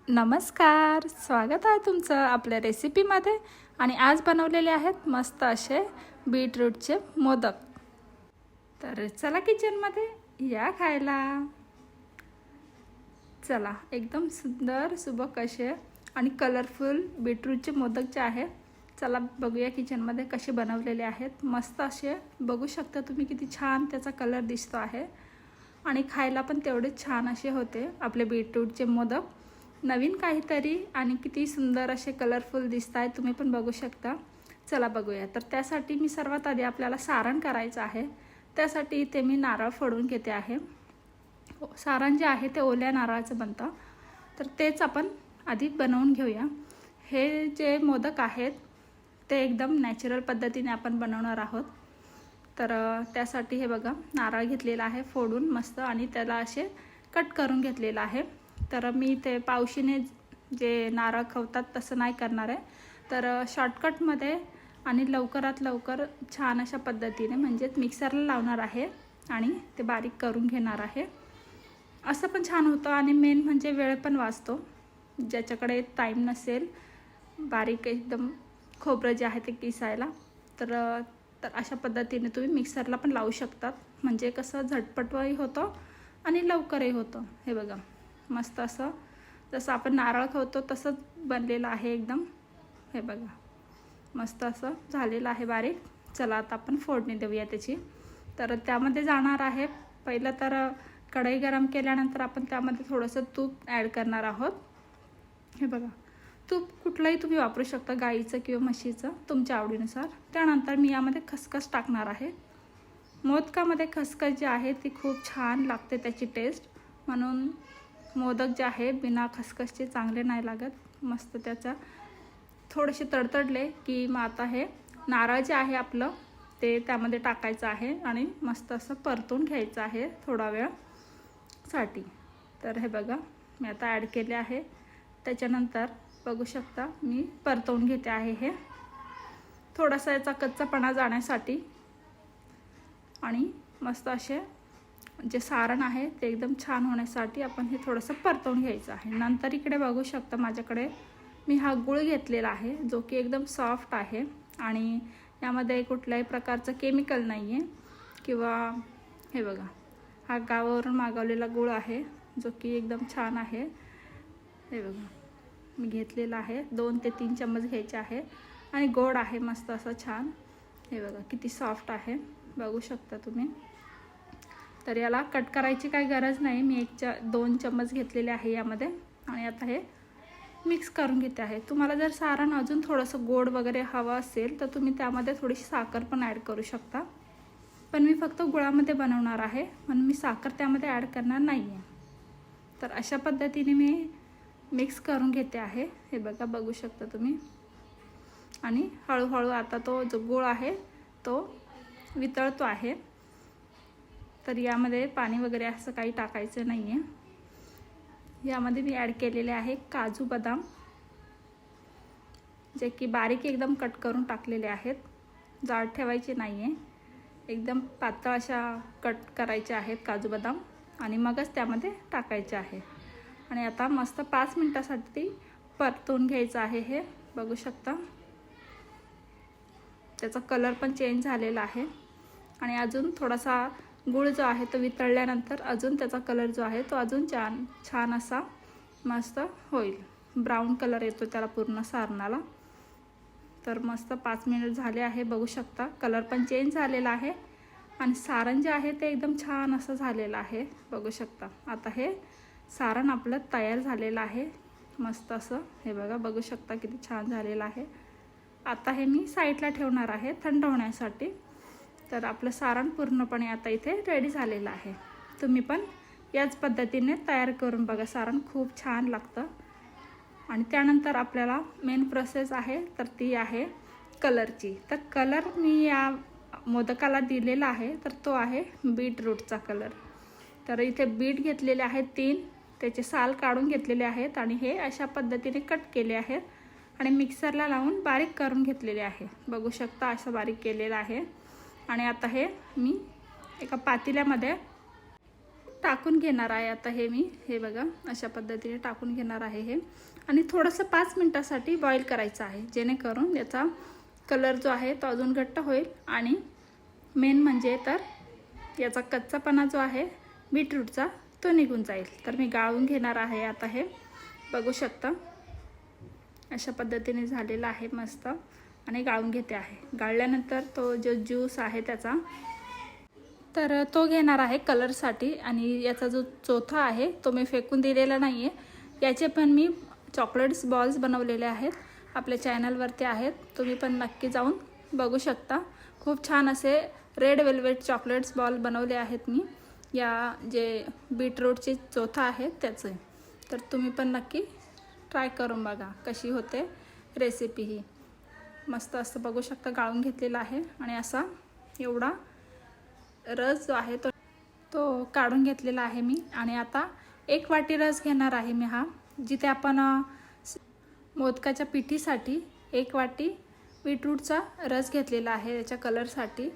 नमस्कार, स्वागत आहे तुमचं आपल्या रेसिपीमध्ये. आणि आज बनवलेले आहेत मस्त असे बीटरूटचे मोदक. तर चला किचनमध्ये या खायला. चला, एकदम सुंदर सुबक असे आणि कलरफुल बीटरूटचे मोदक जे आहेत, चला बघूया किचनमध्ये कसे बनवलेले आहेत. मस्त असे बघू शकता तुम्ही किती छान त्याचा कलर दिसतो आहे आणि खायला पण तेवढेच छान असे होते आपले बीटरूटचे मोदक. नवीन काहीतरी आणि किती सुंदर असे कलरफुल दिसत आहेत, तुम्ही पण बघू शकता. चला बघूया. तर त्यासाठी मी सर्वात आधी आपल्याला सारण करायचं आहे. त्यासाठी इथे मी नारळ फोडून घेते आहे. सारण जे आहे ते ओल्या नारळाचं बनतं, तर तेच आपण आधी बनवून घेऊया. हे जे मोदक आहेत ते एकदम नॅचरल पद्धतीने आपण बनवणार आहोत. तर त्यासाठी हे बघा, नारळ घेतलेला आहे फोडून मस्त आणि त्याला असे कट करून घेतलेलं आहे. तर मी ते पावशीने जे नारळ खवतात तसं नाही करणार आहे. तर शॉर्टकटमध्ये आणि लवकरात लवकर छान अशा पद्धतीने म्हणजेच मिक्सरला लावणार आहे आणि ते बारीक करून घेणार आहे. असं पण छान होतं आणि मेन म्हणजे वेळ पण वाचतो. ज्याच्याकडे टाईम नसेल बारीक एकदम खोबरं जे आहे ते किसायला, तर अशा पद्धतीने तुम्ही मिक्सरला पण लावू शकतात. म्हणजे कसं झटपटही होतं आणि लवकरही होतं. हे बघा, मस्त असं जसं आपण नारळ खवतो तसंच बनलेलं आहे एकदम. हे बघा, मस्त असं झालेलं आहे बारीक. चला आता आपण फोडणी देऊया त्याची. तर त्यामध्ये जाणार आहे पहिलं तर कढई गरम केल्यानंतर आपण त्यामध्ये थोडंसं तूप ॲड करणार आहोत. हे बघा, तूप कुठलंही तुम्ही वापरू शकता, गाईचं किंवा म्हशीचं तुमच्या आवडीनुसार. त्यानंतर मी यामध्ये खसखस टाकणार आहे. मोदकामध्ये खसखस जी आहे ती खूप छान लागते त्याची टेस्ट, म्हणून मोदक जे आहे बिना खसखसचे चांगले नाही लागत. मस्त त्याचा थोडेसे तडतडले की मग आता हे नारळ जे आहे आपलं ते त्यामध्ये टाकायचं आहे आणि मस्त असं परतून घ्यायचं आहे थोडा वेळसाठी. तर हे बघा, मी आता ॲड केले आहे. त्याच्यानंतर बघू शकता मी परतवून घेते आहे हे थोडासा याचा कच्चापणा जाण्यासाठी. आणि मस्त असे जे सारण आहे ते एकदम छान होण्यासाठी आपण हे थोडंसं परतवून घ्यायचं आहे. नंतर इकडे बघू शकता माझ्याकडे मी हा गूळ घेतलेला आहे जो की एकदम सॉफ्ट आहे आणि यामध्ये कुठल्याही प्रकारचं केमिकल नाही आहे किंवा हे बघा, हा गावावरून मागवलेला गूळ आहे जो की एकदम छान आहे. हे बघा, मी घेतलेला आहे. 2 ते 3 चम्मच घ्यायचे आहे आणि गोड आहे मस्त असं छान. हे बघा किती सॉफ्ट आहे, बघू शकता तुम्ही. तर याला कट करायची काही गरज नाही. मी 2 चम्मच घेतलेले आहे यामध्ये आणि आता हे मिक्स करून घेते आहे. तुम्हाला जर सारण अजून थोडंसं गोड वगैरे हवं असेल तर तुम्ही त्यामध्ये थोडीशी साखर पण ॲड करू शकता, पण मी फक्त गुळामध्ये बनवणार आहे म्हणून मी साखर त्यामध्ये ॲड करणार नाही आहे. तर अशा पद्धतीने मी मिक्स करून घेते आहे. हे बघा, बघू शकता तुम्ही. आणि हळूहळू आता तो जो गूळ आहे तो वितळतो आहे. तर यामध्ये पाणी वगैरे असं काही टाकायचं नाही आहे. यामध्ये मी ॲड केलेले आहे काजू बदाम, जे की बारीक एकदम कट करून टाकलेले आहेत. जाड ठेवायचे नाही आहे, एकदम पातळ अशा कट करायचे आहेत काजू बदाम आणि मगच त्यामध्ये टाकायचे आहे. आणि आता मस्त 5 मिनटासाठी परतून घ्यायचं आहे. हे बघू शकता त्याचा कलर पण चेंज झालेला आहे आणि अजून थोडासा गूळ जो आहे तो वितळल्यानंतर अजून त्याचा कलर जो आहे तो अजून छान असा मस्त होईल. ब्राऊन कलर येतो त्याला पूर्ण सारणाला. तर मस्त 5 मिनिट झाले आहे, बघू शकता कलर पण चेंज झालेला आहे आणि सारण जे आहे ते एकदम छान असं झालेलं आहे, बघू शकता. आता हे सारण आपलं तयार झालेलं आहे मस्त असं. हे बघा, बघू शकता किती छान झालेलं आहे. आता हे मी साईडला ठेवणार आहे थंड होण्यासाठी. तर आपलं सारण पूर्णपणे आता इथे रेडी झालेलं आहे. तुम्ही पण याच पद्धतीने तयार करून बघा, सारण खूप छान लागतं. आणि त्यानंतर आपल्याला मेन प्रोसेस आहे तर ती आहे कलरची. तर कलर मी या मोदकाला दिलेला आहे तर तो आहे बीटरूटचा कलर. तर इथे बीट घेतलेले आहेत 3, त्याचे साल काढून घेतलेले आहेत आणि हे अशा पद्धतीने कट केले आहेत आणि मिक्सरला लावून बारीक करून घेतलेले आहे. बघू शकता असं बारीक केलेलं आहे. आणि आता हे मी एका पातेल्यामध्ये टाकून घेणार आहे आता हे बघा अशा पद्धतीने टाकून घेणार आहे हे आणि थोडंसं 5 मिनिटासाठी बॉईल करायचं आहे, जेणेकरून याचा कलर जो आहे तो अजून घट्ट होईल आणि मेन म्हणजे तर याचा कच्चापणा जो आहे बीटरूटचा तो निघून जाईल. तर मी गाळून घेणार आहे आता हे बघू शकता अशा पद्धतीने झालेला आहे मस्त आणि गाळून घेते आहे. गाळल्यानंतर तो जो ज्यूस आहे त्याचा तर तो घेणार आहे कलरसाठी आणि याचा जो चोथा आहे तो मी फेकून दिलेला नाही आहे. याचे पण मी चॉकलेट्स बॉल्स बनवलेले आहेत, आपल्या चॅनलवरती आहेत, तुम्ही पण नक्की जाऊन बघू शकता. खूप छान असे रेड वेल्वेट चॉकलेट्स बॉल बनवले आहेत मी या जे बीटरूटची चोथा आहे त्याचे. तर तुम्ही पण नक्की ट्राय करून बघा कशी होते रेसिपी ही. मस्त असं बघू शकता गाळून घेतलेला आहे आणि असा एवढा रस जो आहे तो काढून घेतलेला आहे मी. आणि आता 1 वाटी रस घेणार आहे मी हा, जिथे आपण मोदकाच्या पिठीसाठी 1 वाटी बीटरूटचा रस घेतलेला आहे याच्या कलरसाठी.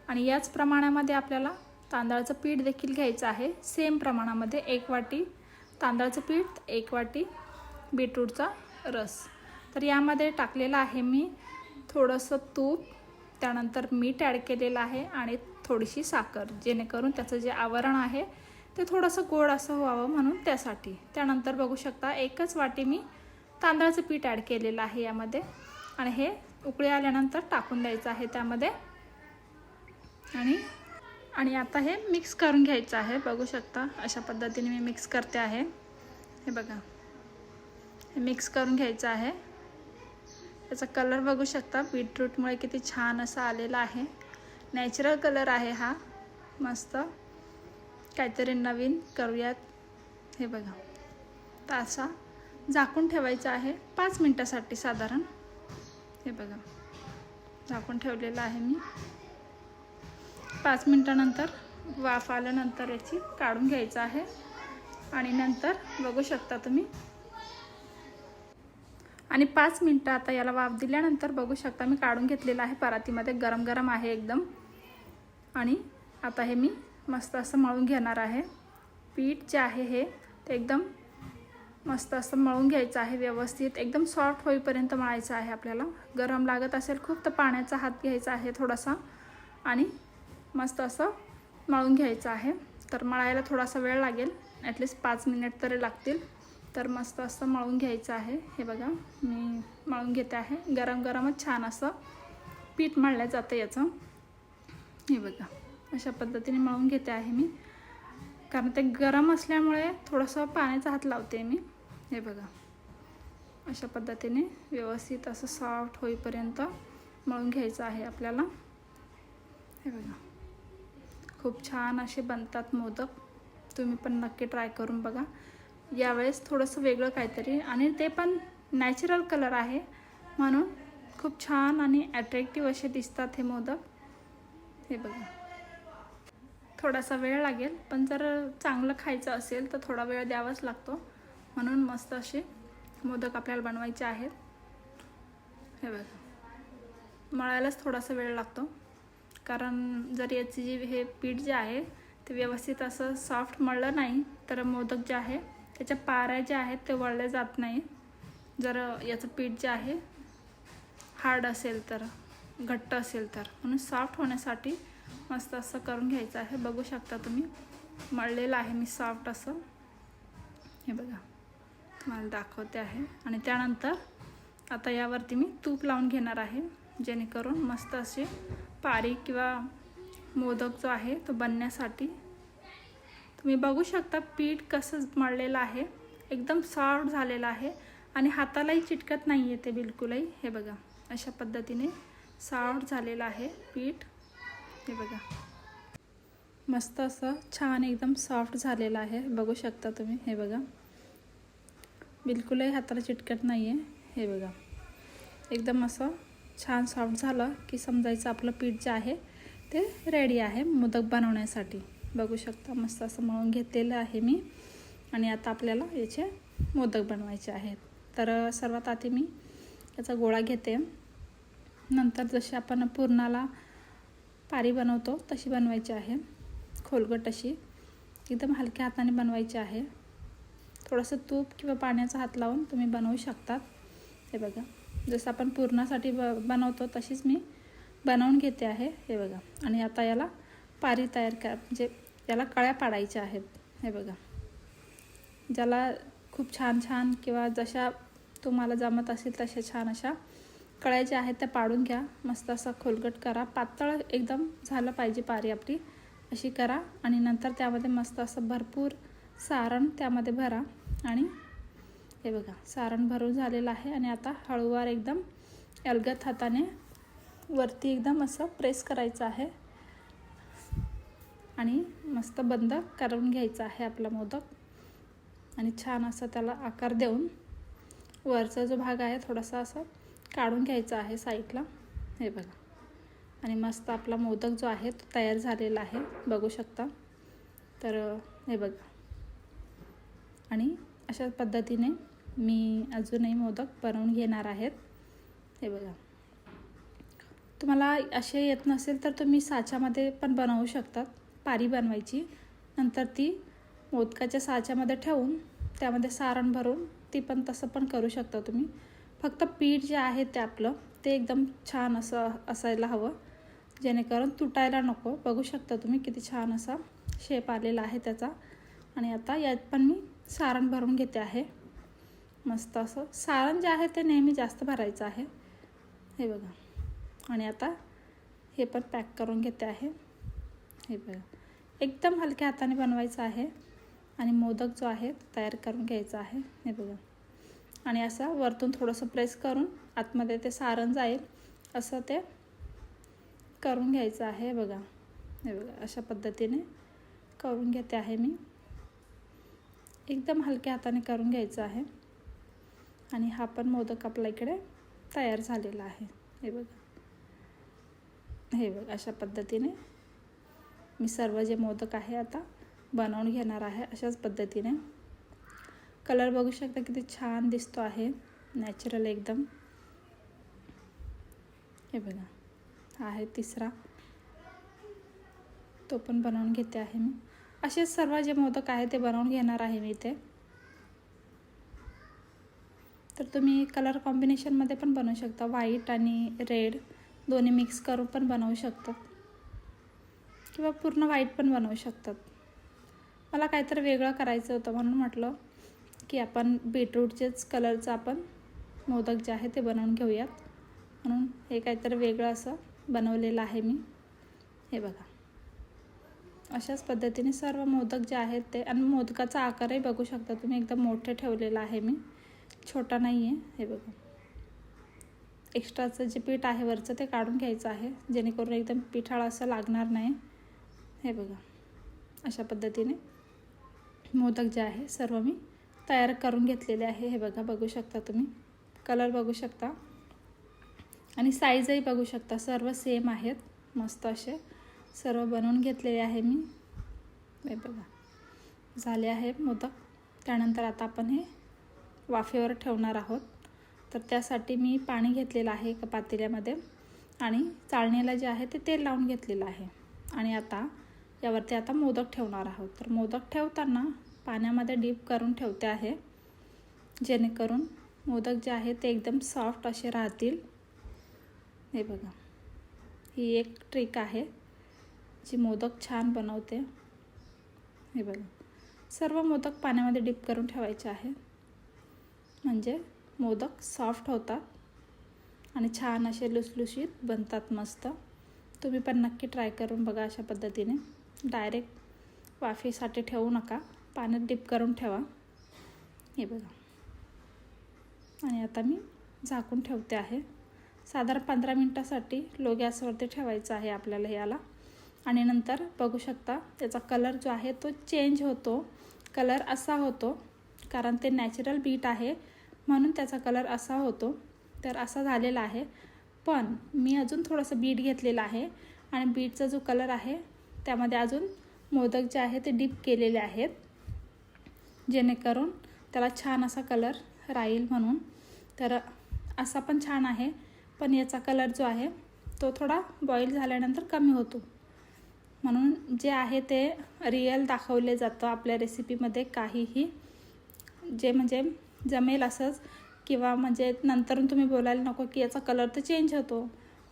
आणि याच प्रमाणामध्ये आपल्याला तांदळाचं पीठ देखील घ्यायचं आहे, सेम प्रमाणामध्ये 1 वाटी तांदळाचं पीठ 1 वाटी बीटरूटचा रस. तर यामध्ये टाकलेलं आहे मी थोडंसं तूप, त्यानंतर मीठ ॲड केलेलं आहे आणि थोडीशी साखर, जेणेकरून त्याचं जे आवरण आहे ते थोडंसं गोड असं व्हावं म्हणून त्यासाठी. त्यानंतर बघू शकता 1च वाटी मी तांदळाचं पीठ ॲड केलेलं आहे यामध्ये आणि हे उकळी आल्यानंतर टाकून द्यायचं आहे त्यामध्ये. आणि आता हे मिक्स करून घ्यायचं आहे. बघू शकता अशा पद्धतीने मी मिक्स करते आहे. हे बघा हे मिक्स करून घ्यायचं आहे. याचा कलर बघू शकता बीटरूटमुळे किती छान असा आलेला आहे. नॅचरल कलर आहे हा. मस्त काहीतरी नवीन करूयात. हे बघा तर असा झाकून ठेवायचा आहे 5 मिनिटासाठी साधारण. हे बघा झाकून ठेवलेलं आहे मी. 5 मिनिटानंतर वाफ आल्यानंतर याची काढून घ्यायचं आहे आणि नंतर बघू शकता तुम्ही. आणि 5 मिनिटं आता याला वाफ दिल्यानंतर बघू शकता मी काढून घेतलेलं आहे परातीमध्ये. गरम गरम आहे एकदम. आणि आता हे मी मस्त असं मळून घेणार आहे. पीठ जे आहे हे ते एकदम मस्त असं मळून घ्यायचं आहे व्यवस्थित, एकदम सॉफ्ट होईपर्यंत मळायचं आहे आपल्याला. गरम लागत असेल खूप तर पाण्याचा हात घ्यायचा आहे थोडासा आणि मस्त असं मळून घ्यायचं आहे. तर मळायला थोडासा वेळ लागेल, ॲटलिस्ट 5 मिनिट तरी लागतील. तर मस्त असं मळून घ्यायचं आहे. हे बघा मी मळून घेते आहे. गरम गरमच छान असं पीठ मळलं जातं याचं. हे बघा अशा पद्धतीने मळून घेते आहे मी, कारण ते गरम असल्यामुळे थोडंसं पाण्याचा हात लावते मी. हे बघा अशा पद्धतीने व्यवस्थित असं सॉफ्ट होईपर्यंत मळून घ्यायचं आहे आपल्याला. हे बघा खूप छान असे बनतात मोदक, तुम्ही पण नक्की ट्राय करून बघा. यावेळेस थोडंसं वेगळं काहीतरी, आणि ते पण नॅचरल कलर आहे म्हणून खूप छान आणि ॲट्रॅक्टिव्ह असे दिसतात हे मोदक. हे बघा थोडासा वेळ लागेल, पण जर चांगलं खायचं असेल तर थोडा वेळ द्यावाच लागतो. म्हणून मस्त असे मोदक आपल्याला बनवायचे आहेत. हे बघा मळायलाच थोडासा वेळ लागतो, कारण जर याची जी हे पीठ जे आहे ते व्यवस्थित असं सॉफ्ट मळलं नाही तर मोदक जे आहे त्याच्या पाऱ्या ज्या आहेत ते वळले जात नाही. जर याचं पीठ जे आहे हार्ड असेल तर, घट्ट असेल तर, म्हणून सॉफ्ट होण्यासाठी मस्त असं करून घ्यायचं आहे. बघू शकता तुम्ही मळलेलं आहे मी सॉफ्ट असं. हे बघा तुम्हाला दाखवते आहे. आणि त्यानंतर आता यावरती मी तूप लावून घेणार आहे, जेणेकरून मस्त असे पारी किंवा मोदक जो आहे तो बनण्यासाठी. तुम्ही बघू शकता पीठ कसं मळलेलं आहे, एकदम सॉफ्ट झालेलं आहे आणि हातालाही चिटकत नाही आहे ते बिलकुलही. हे बघा अशा पद्धतीने सॉफ्ट झालेलं आहे पीठ. हे बघा मस्त असं छान एकदम सॉफ्ट झालेलं आहे, बघू शकता तुम्ही. हे बघा बिलकुलही हाताला चिटकत नाही आहे. हे बघा एकदम असं छान सॉफ्ट झालं की समजायचं आपलं पीठ जे आहे ते रेडी आहे मोदक बनवण्यासाठी. बघू शकता मस्त असं मळून घेतलेलं आहे मी. आणि आता आपल्याला याचे मोदक बनवायचे आहेत. तर सर्वात आधी मी याचा गोळा घेते, नंतर जशी आपण पुरणाला पारी बनवतो तशी बनवायची आहे, खोलगट अशी. एकदम हलक्या हाताने बनवायचे आहे. थोडंसं तूप किंवा पाण्याचा हात लावून तुम्ही बनवू शकतात. हे बघा, जसं आपण पुरणासाठी बनवतो तशीच मी बनवून घेते आहे. हे बघा, आणि आता याला पारी तयार म्हणजे याला कळ्या पाडायच्या आहेत. हे बघा, ज्याला खूप छान छान किंवा जशा तुम्हाला जमत असेल तशा छान अशा कळ्या ज्या आहेत त्या पाडून घ्या. मस्त असं खोलगट करा, पातळ एकदम झालं पाहिजे पारी आपली, अशी करा. आणि नंतर त्यामध्ये मस्त असं भरपूर सारण त्यामध्ये भरा. आणि हे बघा, सारण भरून झालेलं आहे. आणि आता हळूवार एकदम अलगद हाताने वरती एकदम असं प्रेस करायचं आहे आणि मस्त बंद करून घ्यायचा आहे आपला मोदक. आणि छान असं त्याला आकार देऊन वरचा जो भाग आहे थोडासा असं काढून घ्यायचा आहे साईडला. हे बघा, आणि मस्त आपला मोदक जो आहे तो तयार झालेला आहे, बघू शकता. तर हे बघा, आणि अशा पद्धतीने मी अजूनही मोदक बनवून घेणार आहेत. हे बघा, तुम्हाला असे येत नसेल तर तुम्ही साच्यामध्ये पण बनवू शकतात. पारी बनवायची, नंतर ती मोदकाच्या साच्यामध्ये ठेवून त्यामध्ये सारण भरून ती पण तसं पण करू शकता तुम्ही. फक्त पीठ जे आहे ते आपलं ते एकदम छान असं असायला हवं, जेणेकरून तुटायला नको. बघू शकता तुम्ही किती छान असा शेप आलेला आहे त्याचा. आणि आता यात पण मी सारण भरून घेते आहे. मस्त असं सारण जे आहे ते नेहमी जास्त भरायचं आहे. हे बघा, आणि आता हे पण पॅक करून घेते आहे. हे बघा, एकदम हलक्या हाताने बनवायचं आहे आणि मोदक जो आहे तयार करून घ्यायचा आहे. हे बघा, आणि असं वरतून थोडंसं प्रेस करून आतमध्ये ते सारण जाईल असं ते करून घ्यायचं आहे. बघा, हे बघा, अशा पद्धतीने करून घेते आहे मी. एकदम हलक्या हाताने करून घ्यायचं आहे. आणि हा पण मोदक आपल्या इकडे तयार झालेला आहे. हे बघा, हे बघा, अशा पद्धतीने मी सर्व जे मोदक आहे आता बनवून घेणार आहे. अशाच पद्धतीने कलर बघू शकता किती छान दिसतो आहे, नॅचरल एकदम. हे बघा, हा आहे तिसरा, तो पण बनवून घेते आहे मी. असेच सर्व जे मोदक आहे ते बनवून घेणार आहे मी इथे. तर तुम्ही कलर कॉम्बिनेशनमध्ये पण बनवू शकता, व्हाईट आणि रेड दोन्ही मिक्स करून पण बनवू शकतात, किंवा पूर्ण व्हाईट पण बनवू शकतात. मला काहीतरी वेगळं करायचं होतं म्हणून म्हटलं की आपण बीटरूटचेच कलरचं आपण मोदक जे आहे ते बनवून घेऊयात, म्हणून हे काहीतरी वेगळं असं बनवलेलं आहे मी. हे बघा, अशाच पद्धतीने सर्व मोदक जे आहेत ते, आणि मोदकाचा आकारही बघू शकता तुम्ही, एकदम मोठे ठेवलेला आहे मी, छोटा नाही आहे. हे बघा, एक्स्ट्राचं जे पीठ आहे वरचं ते काढून घ्यायचं आहे, जेणेकरून एकदम पिठाळा असं लागणार नाही. हे बघा, अशा पद्धतीने मोदक जे आहे सर्व मी तयार करून घेतलेले आहे. हे बघा, बघू शकता तुम्ही, कलर बघू शकता आणि साईजही बघू शकता, सर्व सेम आहेत. मस्त असे सर्व बनवून घेतलेले आहे मी. हे बघा, झाले आहे मोदक. त्यानंतर आता आपण हे वाफेवर ठेवणार आहोत. तर त्यासाठी मी पाणी घेतलेलं आहे एका पातेल्यामध्ये आणि चाळणीला जे आहे ते तेल लावून घेतलेलं आहे. आणि आता यावरती आता मोदक ठेवणार आहोत. तर मोदक ठेवताना पाण्यामध्ये डीप करून ठेवते आहे, जेणेकरून मोदक जे आहे ते एकदम सॉफ्ट असे राहतील. हे बघा, ही एक ट्रिक आहे जी मोदक छान बनवते. हे बघा, सर्व मोदक पाण्यामध्ये डीप करून ठेवायचे आहे, म्हणजे मोदक सॉफ्ट होतात आणि छान असे लुसलुशीत बनतात मस्त. तुम्ही पण नक्की ट्राय करून बघा अशा पद्धतीने. डायरेक्ट वाफेसाठी ठेवू नका, पाण्यात डीप करून ठेवा. हे बघा, आणि आता मी झाकून ठेवते आहे. साधारण 15 मिनटासाठी लो गॅसवरती ठेवायचं आहे आपल्याला याला. आणि नंतर बघू शकता त्याचा कलर जो आहे तो चेंज होतो. कलर असा होतो कारण ते नॅचरल बीट आहे म्हणून त्याचा कलर असा होतो. तर असा झालेला आहे. पण मी अजून थोडंसं बीट घेतलेलं आहे आणि बीटचा जो कलर आहे त्यामध्ये अजून मोदक जे आहे ते डीप केलेले आहेत, जेणेकरून त्याला छान असा कलर राहील म्हणून. तर असा पण छान आहे, पण याचा कलर जो आहे तो थोडा बॉईल झाल्यानंतर कमी होतो. म्हणून जे आहे ते रिअल दाखवले जातं आपल्या रेसिपीमध्ये. काहीही जे म्हणजे जमेल असंच, किंवा म्हणजे नंतरून तुम्ही बोलायला नको की याचा कलर तर चेंज होतो.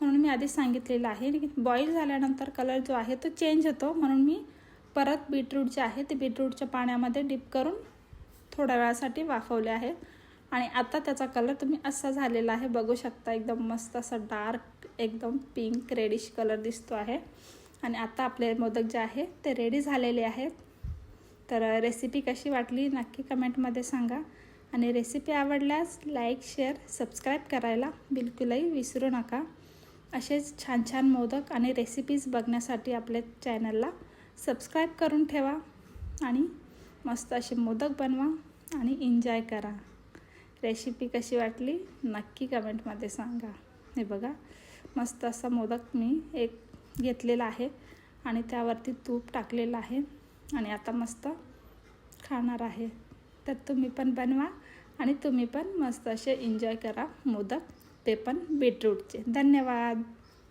म्हणून मी आधीच सांगितलेलं आहे की बॉईल झाल्यानंतर कलर जो आहे तो चेंज होतो. म्हणून मी परत बीटरूट जे आहे ते बीटरूटच्या पाण्यामध्ये डिप करून थोड्या वेळासाठी वाफवले आहे. आणि आता त्याचा कलर तुम्ही असा झालेला आहे, बघू शकता. एकदम मस्त असा डार्क एकदम पिंक रेडिश कलर दिसतो आहे. आणि आता आपले मोदक जे आहे ते रेडी झालेले आहेत. तर रेसिपी कशी वाटली नक्की कमेंटमध्ये सांगा. आणि रेसिपी आवडल्यास लाईक, शेअर, सबस्क्राईब करायला बिलकुलही विसरू नका. असेच छान छान मोदक आणि रेसिपीज बघण्यासाठी आपल्या चॅनलला सबस्क्राईब करून ठेवा. आणि मस्त असे मोदक बनवा आणि एन्जॉय करा. रेसिपी कशी वाटली नक्की कमेंटमध्ये सांगा. हे बघा, मस्त असा मोदक मी एक घेतलेला आहे आणि त्यावरती तूप टाकलेलं आहे आणि आता मस्त खाणार आहे. तर तुम्ही पण बनवा आणि तुम्ही पण मस्त असे एन्जॉय करा मोदक, ते पण बीटरूटचे. धन्यवाद.